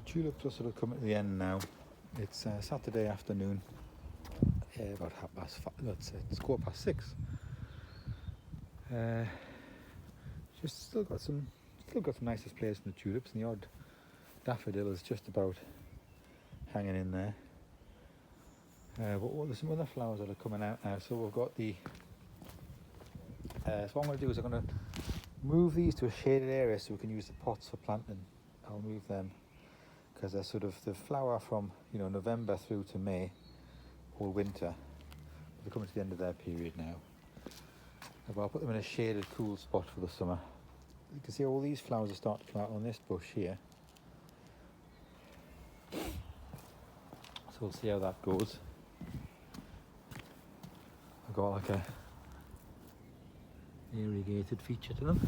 tulips are sort of coming to the end now. It's Saturday afternoon, about 5:30. It's 6:15. Just still got some nice displays from the tulips, and the odd daffodil is just about hanging in there. But there's some other flowers that are coming out now. So we've got the. So what I'm going to do is I'm going to move these to a shaded area so we can use the pots for planting. I'll move them because they're sort of the flower from November through to May, all winter. They're coming to the end of their period now. But I'll put them in a shaded, cool spot for the summer. You can see all these flowers are starting to come out on this bush here. So we'll see how that goes. I've got like a irrigated feature to them.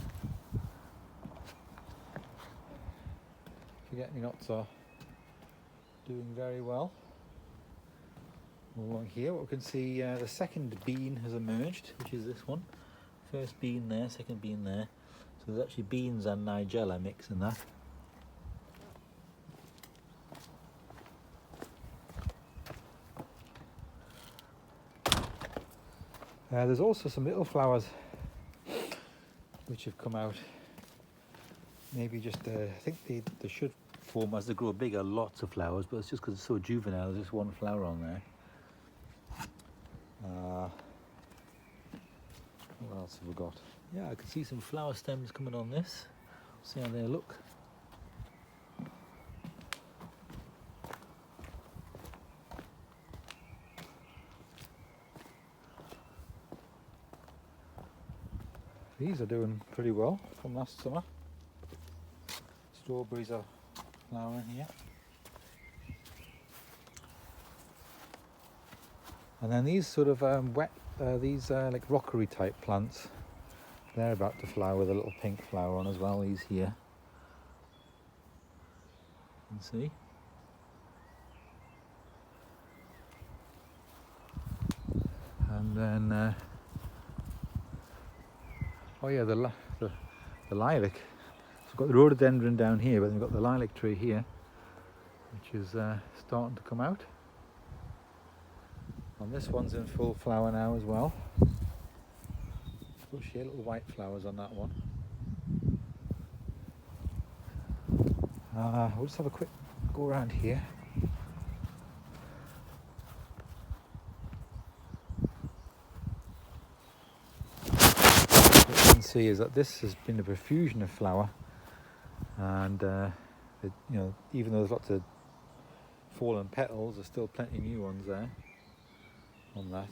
Forget-me-nots are doing very well. Along here, what we can see, the second bean has emerged, which is this one. First bean there, second bean there. So there's actually beans and nigella mix in that. There's also some little flowers which have come out. Maybe just, I think they should form as they grow bigger, lots of flowers, but it's just because it's so juvenile, there's just one flower on there. What else have we got? Yeah, I can see some flower stems coming on this. See how they look. These are doing pretty well from last summer. Strawberries are flowering here. And then these sort of like rockery type plants, they're about to flower with a little pink flower on as well, these here. You can see. And then, oh yeah, the lilac. So we've got the rhododendron down here, but then we've got the lilac tree here, which is starting to come out. And this one's in full flower now as well. Bush here, little white flowers on that one. We'll just have a quick go around here. What you can see is that this has been a profusion of flower, and even though there's lots of fallen petals, there's still plenty of new ones there. On that,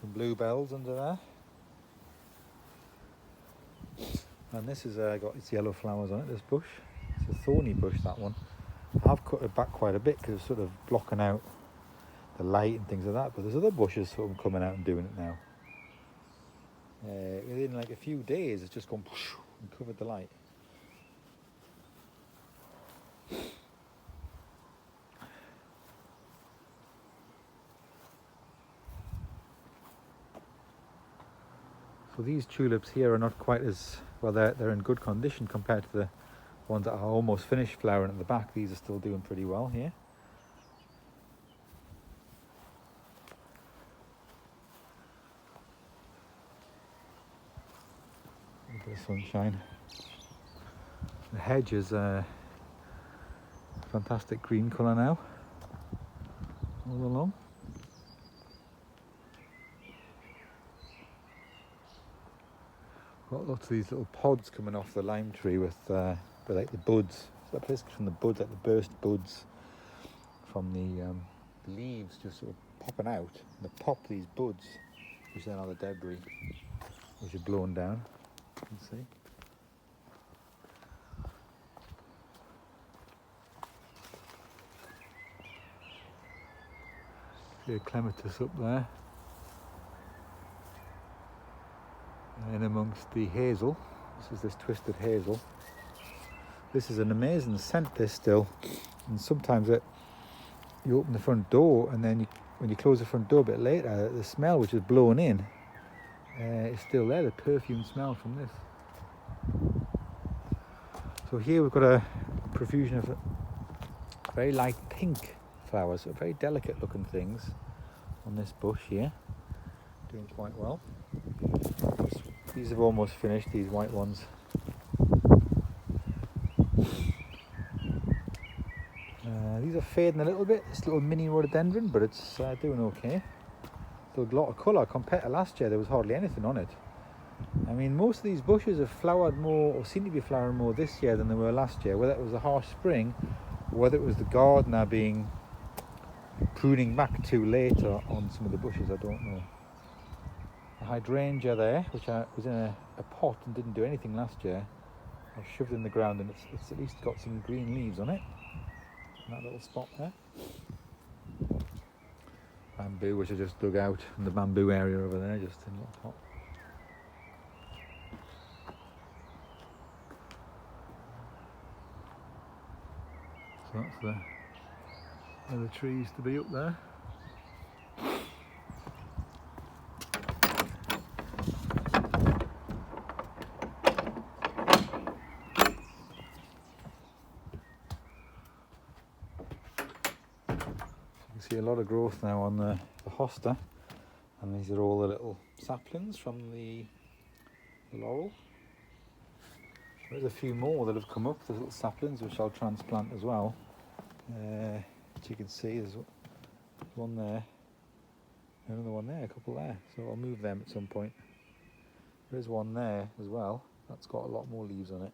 some bluebells under there, and this has got its yellow flowers on it. This bush, it's a thorny bush, that one. I've cut it back quite a bit because it's sort of blocking out the light and things like that. But there's other bushes sort of coming out and doing it now. Within like a few days, it's just gone and covered the light. So these tulips here are not quite as well. They're in good condition compared to the ones that are almost finished flowering at the back. These are still doing pretty well here. A bit of sunshine. The hedge is a fantastic green colour now, all along. Got lots of these little pods coming off the lime tree with like the buds. So that's basically from the buds, like the burst buds from the leaves just sort of popping out. And they pop these buds, which then are the debris, which are blown down. You can see. See a clematis up there. In amongst the hazel. This is this twisted hazel. This is an amazing scent, this still. And sometimes you open the front door, and then when you close the front door a bit later, the smell which is blown in is still there, the perfume smell from this. So here we've got a profusion of very light pink flowers, so very delicate looking things on this bush here. Doing quite well. These have almost finished, these white ones. These are fading a little bit, this little mini rhododendron, but it's doing okay. Still a lot of colour compared to last year. There was hardly anything on it. I mean, most of these bushes have flowered more, or seem to be flowering more this year than they were last year. Whether it was a harsh spring, or whether it was the gardener pruning back too late on some of the bushes, I don't know. The hydrangea there, which was in a pot and didn't do anything last year, I've shoved in the ground, and it's at least got some green leaves on it. In that little spot there. Bamboo, which I just dug out in the bamboo area over there, just in a little pot. So that's the trees to be up there. You can see a lot of growth now on the hosta, and these are all the little saplings from the laurel. There's a few more that have come up, there's little saplings which I'll transplant as well. As you can see, there's one there, another one there, a couple there, so I'll move them at some point. There's one there as well, that's got a lot more leaves on it.